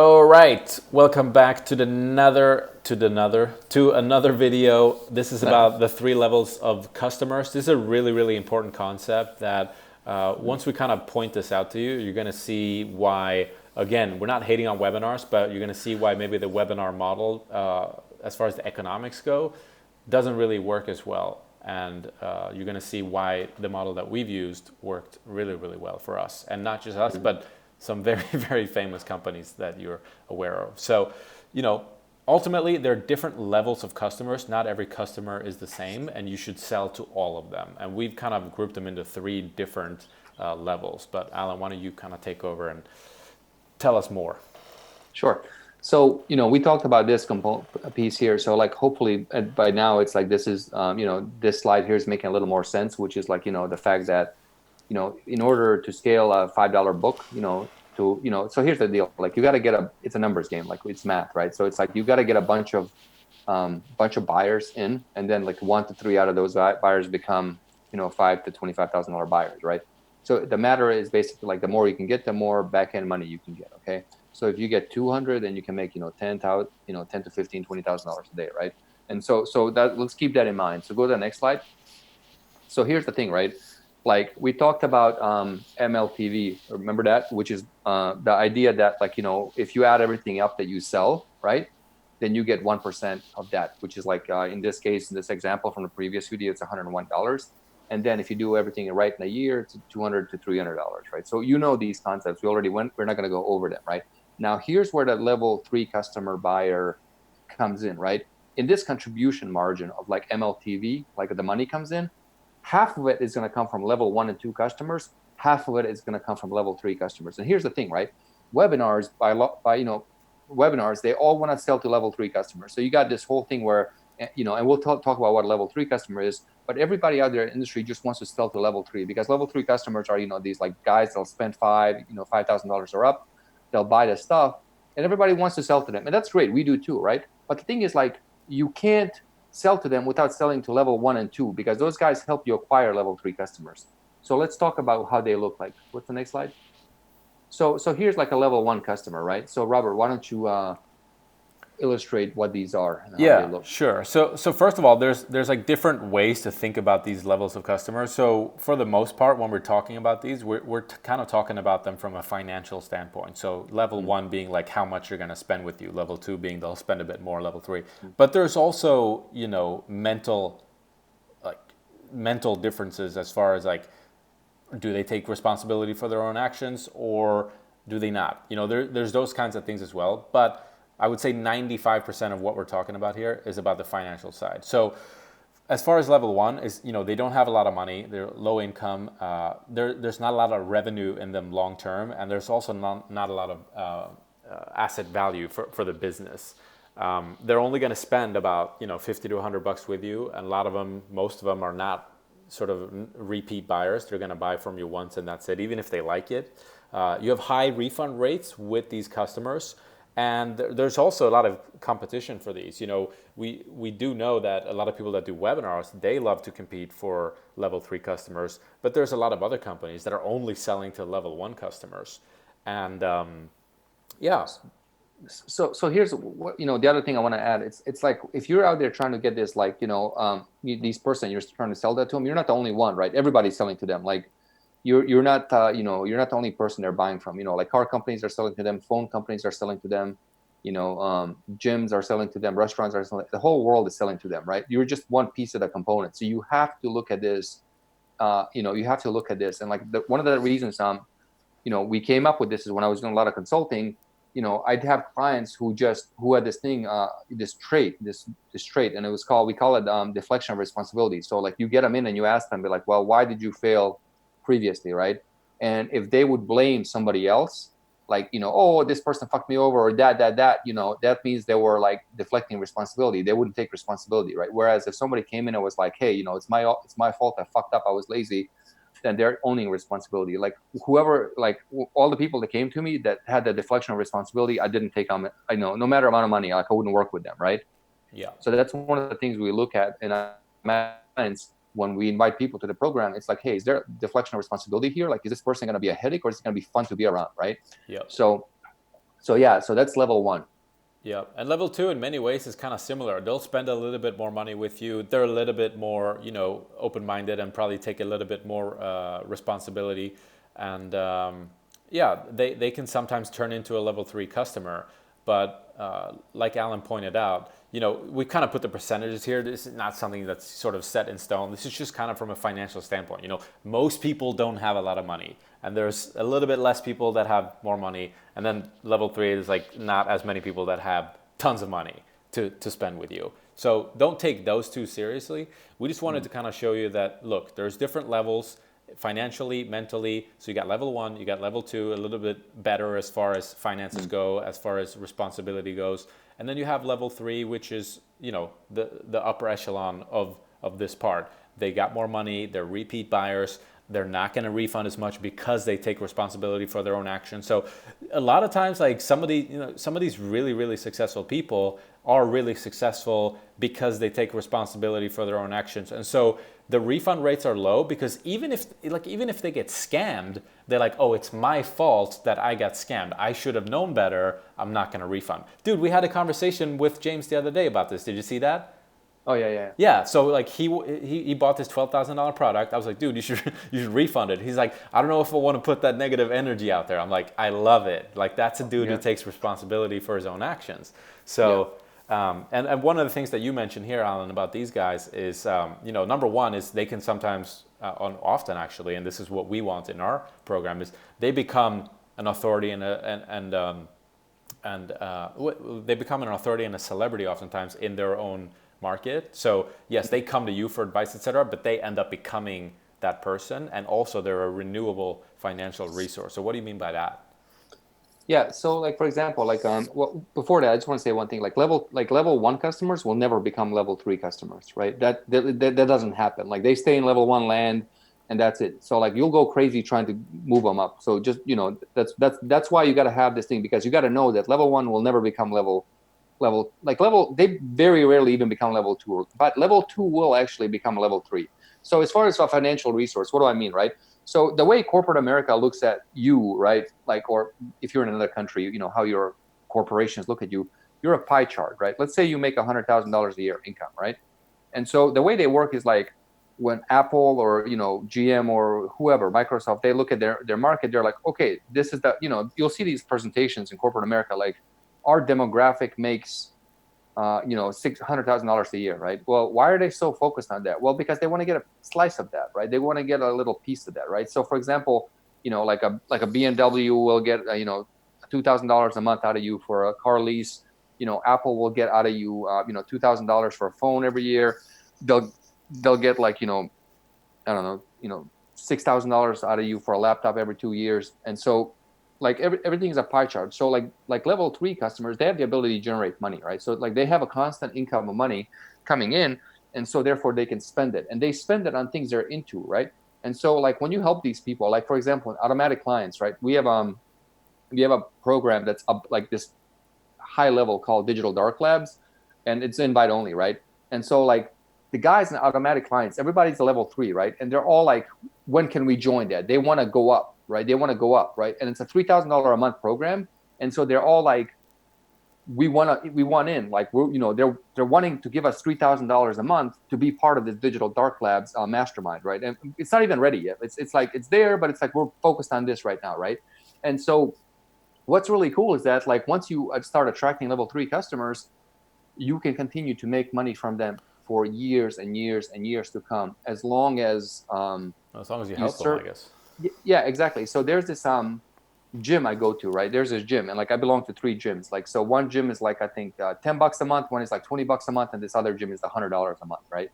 All right, welcome back to another video. This is about the three levels of customers. This is a really important concept that once we kind of point this out to you, you're going to see why. Again, we're not hating on webinars, but you're going to see why maybe the webinar model, as far as the economics go, doesn't really work as well. And you're going to see why the model that we've used worked really well for us, and not just us, but some very famous companies that you're aware of. So, ultimately there are different levels of customers. Not every customer is the same, and you should sell to all of them. And we've kind of grouped them into three different levels. But Alan, why don't you kind of take over and tell us more? Sure. So, we talked about this piece here. So like, hopefully by now it's like, this is, this slide here is making a little more sense, which is like, the fact that, in order to scale a $5 book, so here's the deal. Like, you got to get it's a numbers game, like it's math, right? So it's like, you got to get a bunch of buyers in, and then like 1 to 3 out of those buyers become, $5,000 to $25,000 buyers, right? So the matter is basically like, the more you can get, the more back end money you can get. Okay. So if you get 200, then you can make, 10,000, 10 to 15, $20,000 a day, right? And so that, let's keep that in mind. So go to the next slide. So here's the thing, right? Like, we talked about MLTV, remember that, which is the idea that, like, if you add everything up that you sell, right, then you get 1% of that, which is like, in this case, in this example from the previous video, it's $101. And then if you do everything right in a year, it's $200 to $300, right? So these concepts, we already went, we're not going to go over them, right? Now, here's where the level 3 customer buyer comes in, right? In this contribution margin of like MLTV, like the money comes in, half of it is going to come from level 1 and 2 customers. Half of it is going to come from level 3 customers. And here's the thing, right? Webinars, webinars, they all want to sell to level 3 customers. So you got this whole thing where, and we'll talk about what a level 3 customer is, but everybody out there in the industry just wants to sell to level 3, because level 3 customers are, these like guys that'll spend $5,000 or up, they'll buy the stuff, and everybody wants to sell to them. And that's great. We do too, right? But the thing is, like, you can't sell to them without selling to level 1 and 2, because those guys help you acquire level 3 customers. So let's talk about how they look like. What's the next slide? So here's like a level 1 customer, right? So Robert, why don't you illustrate what these are and how they look? Sure. So first of all, there's like different ways to think about these levels of customers. So for the most part, when we're talking about these, we're kind of talking about them from a financial standpoint. So level 1 being like how much you're going to spend with you. Level 2 being they'll spend a bit more. Level 3, but there's also mental differences as far as like, do they take responsibility for their own actions or do they not? There's those kinds of things as well. But I would say 95% of what we're talking about here is about the financial side. So as far as level 1 is, they don't have a lot of money. They're low income. There's not a lot of revenue in them long term. And there's also not a lot of asset value for the business. They're only going to spend about, 50 to $100 with you. And most of them are not sort of repeat buyers. They're going to buy from you once and that's it, even if they like it. You have high refund rates with these customers. And there's also a lot of competition for these. We do know that a lot of people that do webinars, they love to compete for level 3 customers, but there's a lot of other companies that are only selling to level 1 customers. And So here's what, the other thing I want to add. It's like, if you're out there trying to get this, like, these person, you're trying to sell that to them, you're not the only one, right? Everybody's selling to them. Like, you're not you're not the only person they're buying from. Like, car companies are selling to them, phone companies are selling to them, gyms are selling to them, restaurants are selling, the whole world is selling to them, right? You're just one piece of the component. So you have to look at this. You have to look at this. And like, one of the reasons we came up with this is when I was doing a lot of consulting. I'd have clients who had this thing, this trait, and we call it deflection of responsibility. So like, you get them in and you ask them, be like, well, why did you fail previously, right? And if they would blame somebody else, like, oh, this person fucked me over, or that means they were like deflecting responsibility. They wouldn't take responsibility, right? Whereas if somebody came in and was like, hey, it's my fault, I fucked up, I was lazy, then they're owning responsibility. Like, whoever, like, all the people that came to me that had the deflection of responsibility, I didn't take on. I know, no matter amount of money, like, I wouldn't work with them, right? yeah. So that's one of the things we look at in our minds when we invite people to the program. It's like, hey, is there deflection of responsibility here? Like, is this person going to be a headache, or is it going to be fun to be around, right? Yeah. So So yeah, so that's level one. Yeah, and level two in many ways is kind of similar. They'll spend a little bit more money with you. They're a little bit more, open-minded and probably take a little bit more responsibility. And yeah, they can sometimes turn into a level three customer. But like Alan pointed out, we kind of put the percentages here. This is not something that's sort of set in stone. This is just kind of from a financial standpoint. Most people don't have a lot of money, and there's a little bit less people that have more money. And then level three is like not as many people that have tons of money to spend with you. So don't take those two seriously. We just wanted to kind of show you that, look, there's different levels financially, mentally. So you got level one, you got level two, a little bit better as far as finances go, as far as responsibility goes. And then you have level three, which is, the upper echelon of this part. They got more money, they're repeat buyers, they're not going to refund as much because they take responsibility for their own actions. So a lot of times, like some of these really, really successful people are really successful because they take responsibility for their own actions. And so the refund rates are low because even if they get scammed, they're like, oh, it's my fault that I got scammed. I should have known better. I'm not going to refund. Dude, we had a conversation with James the other day about this. Did you see that? Oh yeah. Yeah, so like he bought this $12,000 product. I was like, dude, you should refund it. He's like, I don't know if I want to put that negative energy out there. I'm like, I love it. Like that's a dude who takes responsibility for his own actions. So, and one of the things that you mentioned here, Alan, about these guys is, number one is they can sometimes, often actually, and this is what we want in our program, is they become an authority they become an authority and a celebrity oftentimes in their own market. So yes, they come to you for advice, etc., but they end up becoming that person, and also they're a renewable financial resource. So what do you mean by that? Yeah, so like for example, like well, before that, I just want to say one thing. Like level one customers will never become level three customers, right? That doesn't happen. Like they stay in level one land, and that's it. So like you'll go crazy trying to move them up. So just that's why you got to have this thing, because you got to know that level one will never become level. They very rarely even become level two, but level two will actually become level three. So as far as a financial resource, what do I mean, right? So the way corporate America looks at you, right? Like, or if you're in another country, how your corporations look at you, you're a pie chart, right? Let's say you make $100,000 a year income, right? And so the way they work is like when Apple or, GM or whoever, Microsoft, they look at their market, they're like, okay, this is you'll see these presentations in corporate America, like our demographic makes $600,000 a year, right? Well, why are they so focused on that? Well, because they want to get a slice of that, right? They want to get a little piece of that, right? So, for example, like a BMW will get $2,000 a month out of you for a car lease. Apple will get out of you $2,000 for a phone every year. They'll get like I don't know $6,000 out of you for a laptop every 2 years, and so like everything is a pie chart. So like level three customers, they have the ability to generate money, right? So like they have a constant income of money coming in, and so therefore they can spend it, and they spend it on things they're into, right? And so like when you help these people, like for example, automatic clients, right? We have a program that's up like this high level called Digital Dark Labs, and it's invite only, right? And so like the guys in automatic clients, everybody's a level three, right? And they're all like, when can we join that? They want to go up, right? They want to go up, right? And it's a $3,000 a month program, and so they're all like, we want in, like they're wanting to give us $3,000 a month to be part of this Digital Dark Labs mastermind, right? And it's not even ready yet. It's like it's there, but it's like we're focused on this right now, right? And so what's really cool is that like once you start attracting level three customers, you can continue to make money from them for years and years and years to come, as long as you help them, I guess. Yeah, exactly. So there's this gym I go to, right? There's this gym, and like I belong to three gyms. Like, so one gym is like I think $10 a month, one is like $20 a month, and this other gym is $100 a month, right?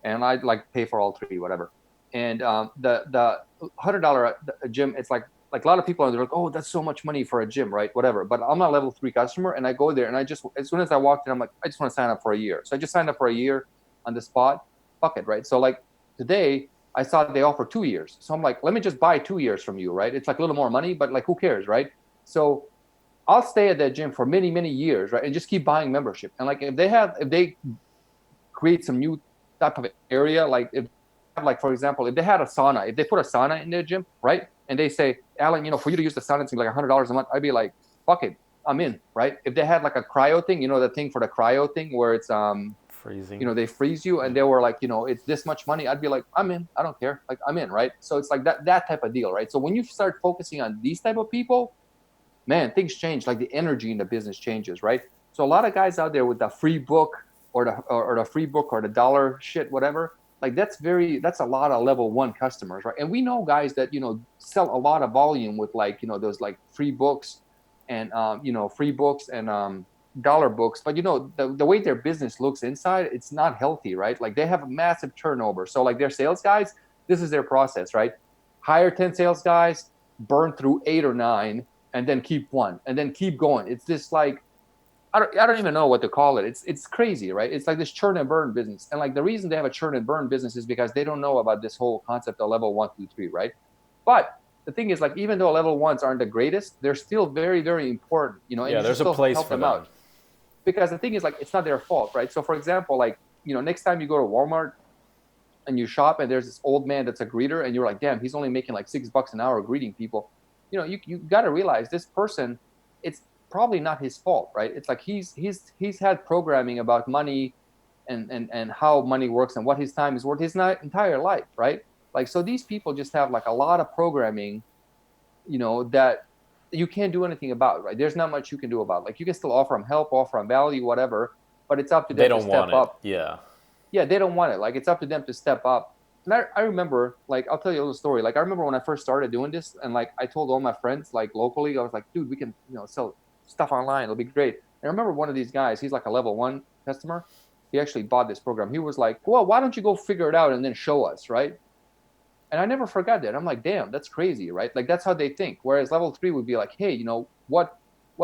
And I like pay for all three, whatever. And the $100 gym, it's like a lot of people are like, oh, that's so much money for a gym, right? Whatever. But I'm a level three customer, and I go there, and I just, as soon as I walked in, I'm like, I just want to sign up for a year. So I just signed up for a year on the spot. Fuck it, right? So like today, I saw they offer 2 years. So I'm like, let me just buy 2 years from you, right? It's like a little more money, but like, who cares, right? So I'll stay at that gym for many, many years, right? And just keep buying membership. And like, if they create some new type of area, like for example, if they had a sauna, if they put a sauna in their gym, right? And they say, Alan, for you to use the sauna, it's like $100 a month. I'd be like, fuck it. I'm in, right? If they had like a cryo thing, the thing for the cryo thing where it's Freezing. they freeze you and they were like, it's this much money, I'd be like, I'm in. I don't care. Like, I'm in, right? So it's like that type of deal, right? So when you start focusing on these type of people, man, things change. Like the energy in the business changes, right? So a lot of guys out there with the free book or the free book or the dollar shit, whatever, like that's a lot of level one customers, right? And we know guys that sell a lot of volume with like those like free books and free books and dollar books, but the way their business looks inside, it's not healthy, right? Like they have a massive turnover. So like their sales guys, this is their process, right? Hire 10 sales guys, burn through 8 or 9, and then keep one, and then keep going. It's just like I don't even know what to call it. It's crazy, right? It's like this churn and burn business. And like the reason they have a churn and burn business is because they don't know about this whole concept of level 1, 2, 3, right? But the thing is, like, even though level ones aren't the greatest, they're still very, very important, and Yeah, you should there's a still place help for them them. out. Because the thing is, like, it's not their fault, right? So for example, like, next time you go to Walmart and you shop and there's this old man that's a greeter and you're like, damn, he's only making like $6 an hour greeting people. You got to realize this person, it's probably not his fault, right? It's like he's had programming about money and how money works and what his time is worth his entire life, right? Like, so these people just have like a lot of programming, that you can't do anything about, right? There's not much you can do about. Like, you can still offer them help, offer them value, whatever, but it's up to They them to don't step want it. up. Yeah. Yeah, they don't want it. Like, it's up to them to step up. And I remember, like, I'll tell you a little story. Like, I remember when I first started doing this, and like I told all my friends, like locally, I was like, dude, we can, sell stuff online. It'll be great. And I remember one of these guys, he's like a level one customer. He actually bought this program. He was like, well, why don't you go figure it out and then show us, right? And I never forgot that. I'm like, damn, that's crazy, right? Like, that's how they think. Whereas level three would be like, hey, what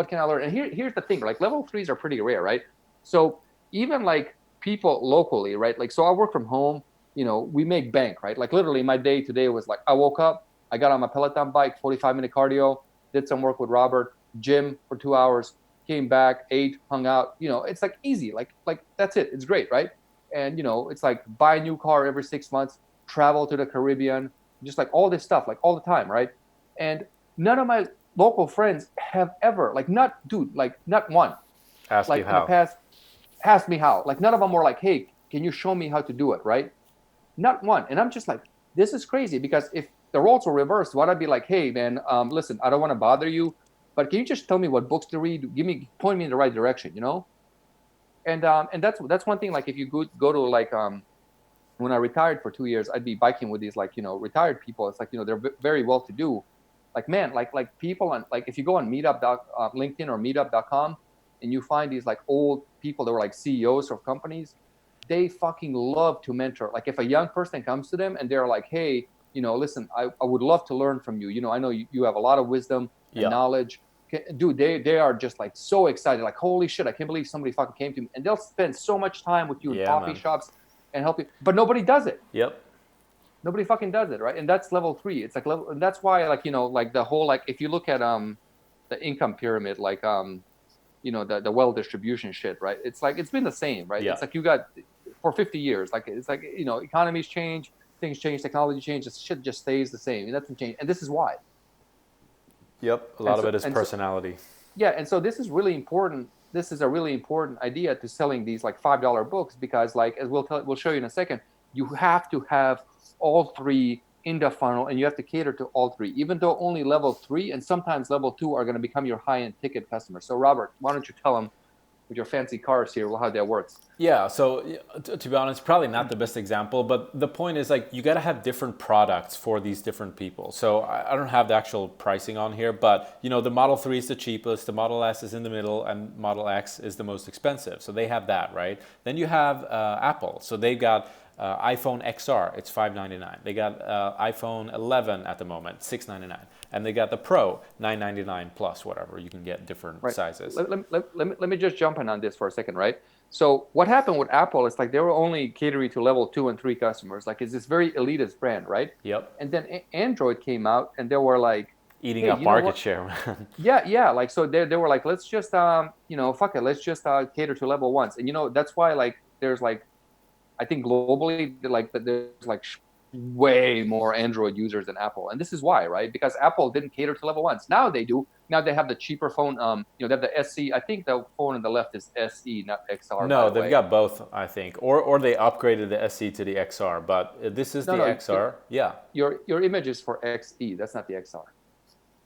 can I learn? And here's the thing, like level threes are pretty rare, right? So even like people locally, right? Like, so I work from home, we make bank, right? Like literally my day today was like, I woke up, I got on my Peloton bike, 45-minute cardio, did some work with Robert, gym for 2 hours, came back, ate, hung out, it's like easy. Like that's it. It's great, right? And it's like buy a new car every 6 months, travel to the Caribbean, just like all this stuff, like all the time, right? And none of my local friends have ever, like, not, dude, like, not one, Ask you like in the how. past, asked me how. Like, none of them were like, hey, can you show me how to do it, right? Not one. And I'm just like, this is crazy because if the roles were reversed, what I'd be like, hey, man, listen, I don't want to bother you, but can you just tell me what books to read? Point me in the right direction, And that's one thing. Like, if you go to like when I retired for 2 years, I'd be biking with these like retired people. It's like they're very well to do. Like, man, like people on, like, if you go on LinkedIn or Meetup.com, and you find these like old people that were like CEOs of companies, they fucking love to mentor. Like, if a young person comes to them and they're like, hey, listen, I would love to learn from you. I know you have a lot of wisdom and Yeah. knowledge. Dude, they are just like so excited. Like, holy shit, I can't believe somebody fucking came to me. And they'll spend so much time with you in Yeah, coffee man. shops and help you. But nobody does it. Yep. Nobody fucking does it, right? And that's level three. It's like level, and that's why, like, like the whole, like, if you look at the income pyramid, like the wealth distribution shit, right? It's like it's been the same, right? Yeah. It's like you got for 50 years, like it's like economies change, things change, technology changes, shit just stays the same. It doesn't change, and this is why. Yep. A And lot of so it is and so personality. yeah, and so this is really important. This is a really important idea to selling these like $5 books because, like, as we'll show you in a second, you have to have all three in the funnel, and you have to cater to all three. Even though only level three and sometimes level two are going to become your high-end ticket customers. So, Robert, why don't you tell them with your fancy cars here how that works? Yeah, so to be honest, probably not the best example, but the point is like you got to have different products for these different people. So I don't have the actual pricing on here, but the Model 3 is the cheapest, the Model S is in the middle, and Model X is the most expensive. So they have that, right? Then you have Apple. So they've got iPhone XR, it's $599. They got iPhone 11 at the moment, $699, and they got the Pro, $999 plus whatever. You can get different Right. sizes. Let me just jump in on this for a second, right? So what happened with Apple is like they were only catering to level 2 and 3 customers. Like, it's this very elitist brand, right? Yep, And then Android came out and they were like, eating hey, up you know market what? share, man. Yeah. Like, so they were like, let's just fuck it, let's just cater to level ones. And that's why, like, there's like, I think globally, like, there's like way more Android users than Apple. And this is why, right? Because Apple didn't cater to level ones. Now they do. now they have the cheaper phone. They have the SE. I think the phone on the left is SE, not XR, by No, the they've way. got both, I think, or they upgraded the SE to the XR, but this is No, the no, XR. Yeah, your image is for XE. That's not the XR.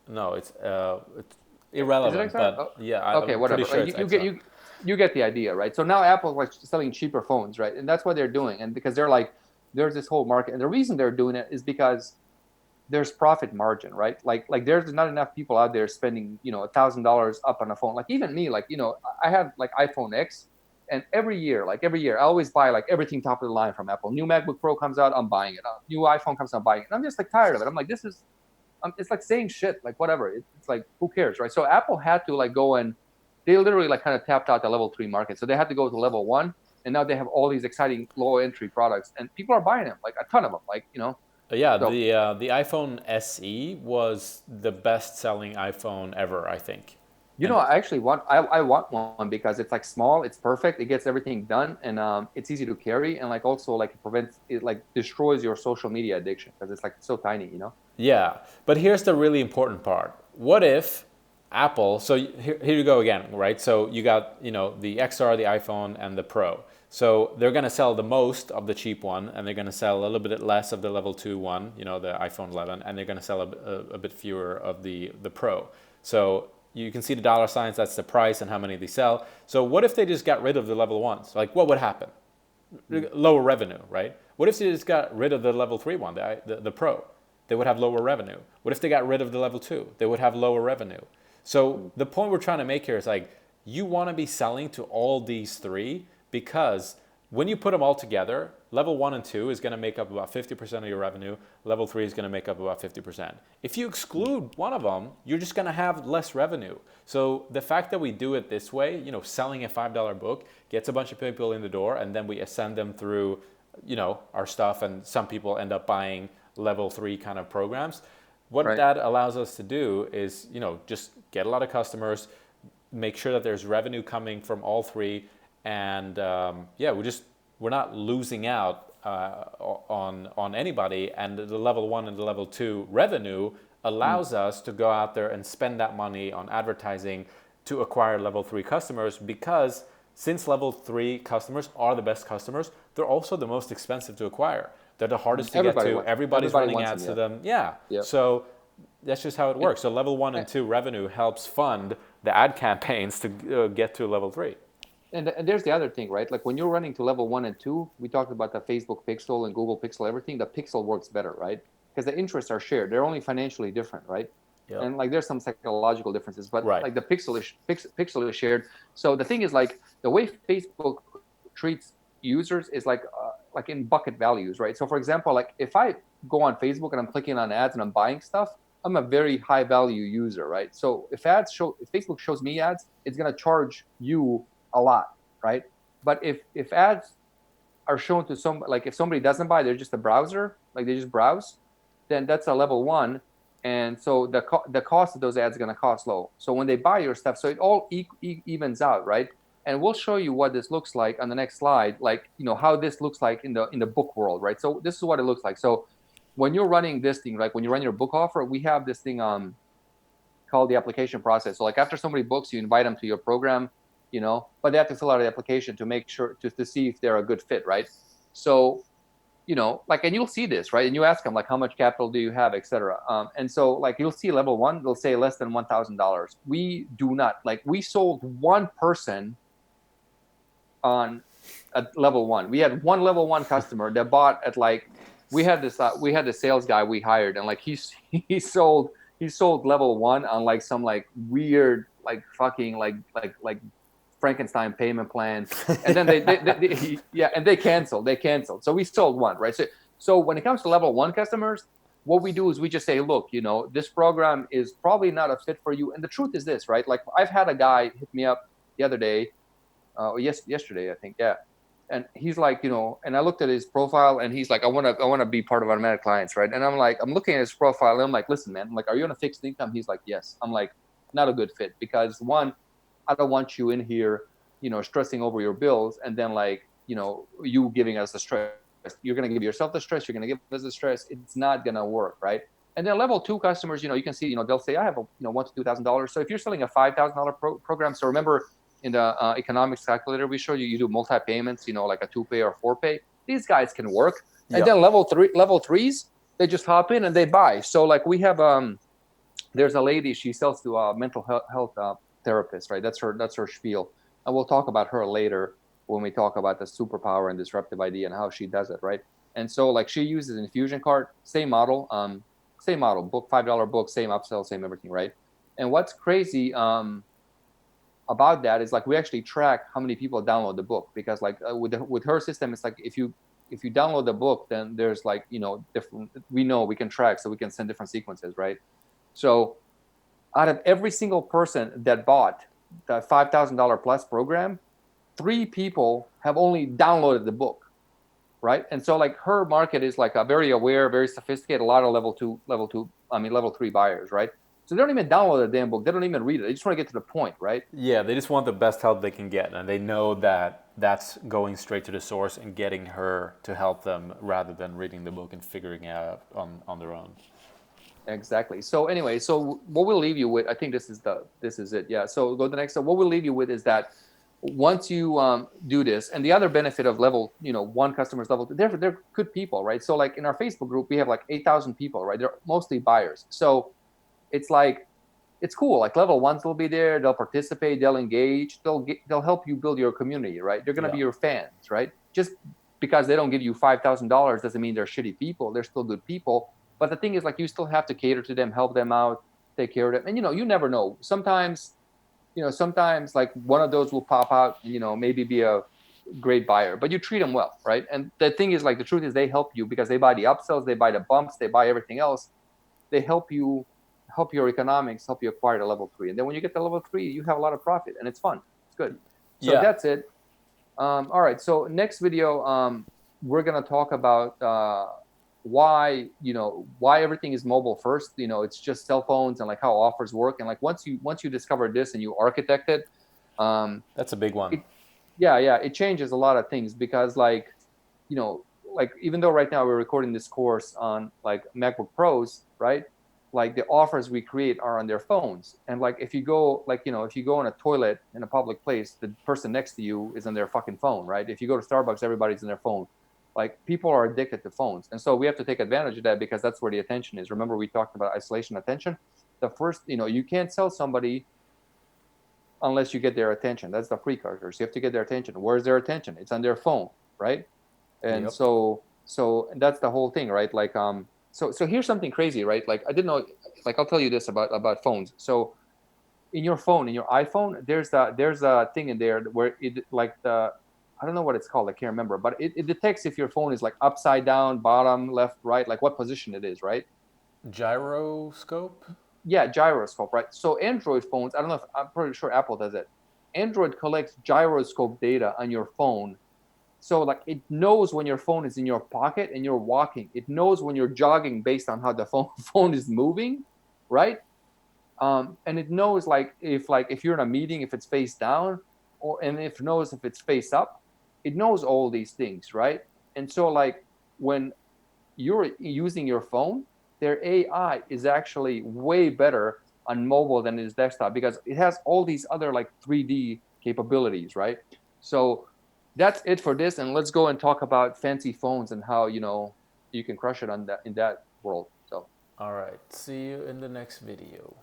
no, it's Is it irrelevant, XR? but Oh, yeah, okay, I'm pretty whatever. sure Right? it's You get XR. you get the idea, right? So now Apple's like selling cheaper phones, right? And that's what they're doing. And because they're like, there's this whole market, and the reason they're doing it is because there's profit margin, right? Like there's not enough people out there spending $1,000 up on a phone. Like even me, like I have like iPhone X, and every year I always buy like everything top of the line from Apple. New MacBook Pro comes out, I'm buying it. New iPhone comes out, I'm buying it. And I'm just like tired of it. I'm like, this is it's like saying shit, like whatever. It's like who cares, right? So Apple had to like go and they literally like kind of tapped out the level 3 market. So they had to go to level 1, and now they have all these exciting low entry products, and people are buying them, like a ton of them, like. Yeah, So the iPhone SE was the best-selling iPhone ever, I think. And I actually I want one because it's like small, it's perfect, it gets everything done, and it's easy to carry, and like also like it like destroys your social media addiction because it's like so tiny. yeah, but here's the really important part. What if Apple, so here you go again, right? So you got, the XR, the iPhone, and the Pro. So they're going to sell the most of the cheap one, and they're going to sell a little bit less of the level 2 one, the iPhone 11, and they're going to sell a bit fewer of the Pro. So you can see the dollar signs, that's the price and how many they sell. So what if they just got rid of the level 1s? Like, what would happen? Lower revenue, right? What if they just got rid of the level 3 one, the Pro? They would have lower revenue. What if they got rid of the level 2? They would have lower revenue. So the point we're trying to make here is like, you want to be selling to all these three because when you put them all together, level 1 and 2 is going to make up about 50% of your revenue. Level 3 is going to make up about 50%. If you exclude one of them, you're just going to have less revenue. So the fact that we do it this way, selling a $5 book gets a bunch of people in the door, and then we ascend them through, our stuff, and some people end up buying level 3 kind of programs. What Right. that allows us to do is, just get a lot of customers, make sure that there's revenue coming from all three, and yeah, we're not losing out on anybody. And the level 1 and the level 2 revenue allows us to go out there and spend that money on advertising to acquire level 3 customers, because since level 3 customers are the best customers, they're also the most expensive to acquire. They're the hardest to get to. Everybody's Everybody running wants ads to them. them. Yeah. Yeah. So that's just how it And, works. So level 1 and 2 revenue helps fund the ad campaigns to get to level 3. and there's the other thing, right? Like when you're running to level 1 and 2, we talked about the Facebook Pixel and Google Pixel, everything. The Pixel works better, right? Because the interests are shared. They're only financially different, right? Yep. And like there's some psychological differences, but Right. like the pixel is shared. So the thing is like the way Facebook treats users is like in bucket values, right? So for example, like if I go on Facebook and I'm clicking on ads and I'm buying stuff, I'm a very high value user, right? So if Facebook shows me ads, it's gonna charge you a lot, right? But if ads are shown to like if somebody doesn't buy, they're just a browser, like they just browse, then that's a level 1, and so the cost of those ads is going to cost low. So when they buy your stuff, so it all evens out, right? And we'll show you what this looks like on the next slide, like how this looks like in the book world, right? So this is what it looks like. So when you're running this thing, like when you run your book offer, we have this thing called the application process. So like after somebody books, you invite them to your program, but they have to fill out the application to make sure to see if they're a good fit, right? So like, and you'll see this, right? And you ask them like, how much capital do you have, etc. And so like you'll see level 1, they'll say less than $1,000. We do not, like, we sold one person on at level 1. We had one level 1 customer that bought at like, we had this sales guy we hired, and like he sold level 1 on like some like weird like fucking like Frankenstein payment plan, and then and they canceled. So we sold one, right? So when it comes to level 1 customers, what we do is we just say, look, this program is probably not a fit for you. And the truth is this, right? Like I've had a guy hit me up the other day, yesterday, I think, yeah. And he's like, and I looked at his profile, and he's like, I want to be part of Automatic Clients, right? And I'm like, I'm looking at his profile, and I'm like, listen, man, I'm like, are you on a fixed income? He's like, yes. I'm like, not a good fit, because one, I don't want you in here, stressing over your bills, and then like, you giving us the stress. You're going to give yourself the stress. You're going to give us the stress. It's not going to work, right? And then level 2 customers, you can see, they'll say, I have $1,000 to $2,000. So if you're selling a $5,000 program, so remember in the economics calculator we showed you, you do multi payments, like a 2-pay or 4-pay. These guys can work. And then level 3s, they just hop in and they buy. So like we have there's a lady, she sells to mental health therapists, right? That's her spiel, and we'll talk about her later when we talk about the superpower and disruptive idea and how she does it, right? And so like she uses Infusion Cart, same model, book, $5 book, same upsell, same everything, right? And what's crazy about that is like we actually track how many people download the book, because like with her system, it's like if you download the book, then there's like different, we can track, so we can send different sequences, right? So out of every single person that bought the $5,000 plus program, 3 people have only downloaded the book, right? And so like her market is like a very aware, very sophisticated, a lot of level 3 buyers, right? So they don't even download the damn book. They don't even read it. They just want to get to the point, right? Yeah, they just want the best help they can get, and they know that that's going straight to the source and getting her to help them rather than reading the book and figuring it out on their own. Exactly. So anyway, so what we'll leave you with, I think this is it. Yeah. So go to the next. So what we'll leave you with is that once you do this, and the other benefit of level 1 customers, level 2, they're good people, right? So like in our Facebook group, we have like 8,000 people, right? They're mostly buyers. So it's like, it's cool. Like level 1s will be there. They'll participate. They'll engage. They'll help you build your community, right? They're gonna be your fans, right? Just because they don't give you $5,000 doesn't mean they're shitty people. They're still good people. But the thing is, like, you still have to cater to them, help them out, take care of them. And you never know. Sometimes like one of those will pop out and maybe be a great buyer, but you treat them well, right? And the thing is, like, the truth is they help you because they buy the upsells, they buy the bumps, they buy everything else. They help you, help your economics, help you acquire the level 3. And then when you get the level 3, you have a lot of profit and it's fun. It's good. So that's it. All right. So next video, we're going to talk about why everything is mobile first. It's just cell phones, and like how offers work. And like once you discover this and you architect it, that's a big one. It changes a lot of things, because like even though right now we're recording this course on like MacBook Pros, right? Like the offers we create are on their phones. And like if you go in a toilet in a public place, the person next to you is on their fucking phone, right? If you go to Starbucks, everybody's on their phone. Like people are addicted to phones. And so we have to take advantage of that, because that's where the attention is. Remember, we talked about isolation attention. The first, you can't sell somebody unless you get their attention. That's the precursor. So you have to get their attention. Where's their attention? It's on their phone, right? And so that's the whole thing, right? Like so here's something crazy, right? Like I didn't know, like I'll tell you this about phones. So in your phone, in your iPhone, there's a thing in there where it, like, I don't know what it's called, I can't remember, but it detects if your phone is like upside down, bottom, left, right, like what position it is, right? Gyroscope? Yeah, gyroscope, right? So Android phones, I don't know if, I'm pretty sure Apple does it. Android collects gyroscope data on your phone. So like it knows when your phone is in your pocket and you're walking. It knows when you're jogging based on how the phone is moving, right? And it knows like if you're in a meeting, if it's face down, and if it knows if it's face up. It knows all these things, right? And so like when you're using your phone, their AI is actually way better on mobile than it is desktop, because it has all these other like 3D capabilities, right? So that's it for this, and let's go and talk about fancy phones and how you can crush it on that in that world. So all right, see you in the next video.